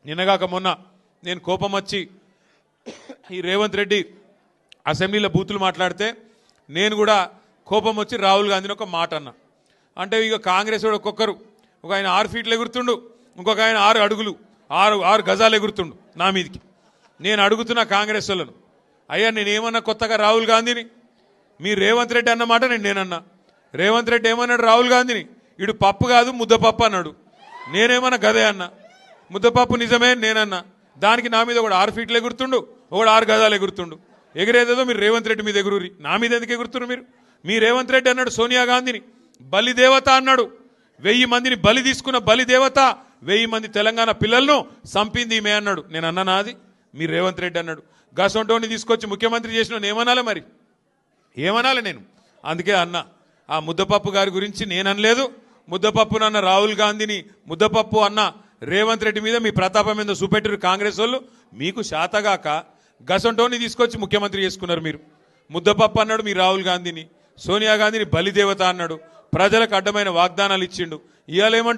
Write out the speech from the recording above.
నిన్నగాక మొన్న నేను కోపం వచ్చి ఈ రేవంత్ రెడ్డి అసెంబ్లీలో బూతులు మాట్లాడితే నేను కూడా కోపం వచ్చి రాహుల్ గాంధీని ఒక మాట అన్నా. అంటే ఇక కాంగ్రెస్ వాడు ఒక్కొక్కరు, ఒక ఆయన 6 ఫీట్లు ఎగురుతుండు, ఇంకొక ఆయన 6 అడుగులు 6 గజాలు ఎగురుతుండు నా మీదికి. నేను అడుగుతున్నా కాంగ్రెస్ వాళ్ళను, అయ్యా నేనేమన్నా కొత్తగా రాహుల్ గాంధీని? మీ రేవంత్ రెడ్డి అన్నమాట నేనన్నా. రేవంత్ రెడ్డి ఏమన్నాడు రాహుల్ గాంధీని? ఇడు పప్పు కాదు ముద్దపప్పు అన్నాడు. నేనేమన్నా గదే అన్నా. ముద్దపప్పు నిజమే నేనన్నా. దానికి నా మీద ఒకడు 6 ఫీట్లు ఎగురుతుండు, ఒకడు 6 గజాలు ఎగురుతుండు. ఎగిరేదేదో మీరు రేవంత్ రెడ్డి మీద ఎగురురి, నా మీద ఎందుకు ఎగురుతున్నారు మీరు? మీ రేవంత్ రెడ్డి అన్నాడు సోనియా గాంధీని బలిదేవత అన్నాడు. 1000 మందిని బలి తీసుకున్న బలిదేవత, 1000 మంది తెలంగాణ పిల్లలను చంపింది ఈమె అన్నాడు. నేను అన్నానా? అది మీ రేవంత్ రెడ్డి అన్నాడు. గసొంటోని తీసుకొచ్చి ముఖ్యమంత్రి చేసిన ఏమనాలి మరి? ఏమనాలి నేను? అందుకే అన్నా, ఆ ముద్దపప్పు గారి గురించి నేను అనలేదు. ముద్దపప్పు అన్న రాహుల్ గాంధీని ముద్దపప్పు అన్న రేవంత్ రెడ్డి మీద మీ ప్రతాపం మీద చూపెట్టారు కాంగ్రెస్ వాళ్ళు. మీకు శాతగాక గసొంటోని తీసుకొచ్చి ముఖ్యమంత్రి చేసుకున్నారు మీరు. ముద్దపప్పు అన్నాడు మీ రాహుల్ గాంధీని, సోనియా గాంధీని బలిదేవత అన్నాడు, ప్రజలకు అడ్డమైన వాగ్దానాలు ఇచ్చిండు. ఇవాళ ఏమంటారు?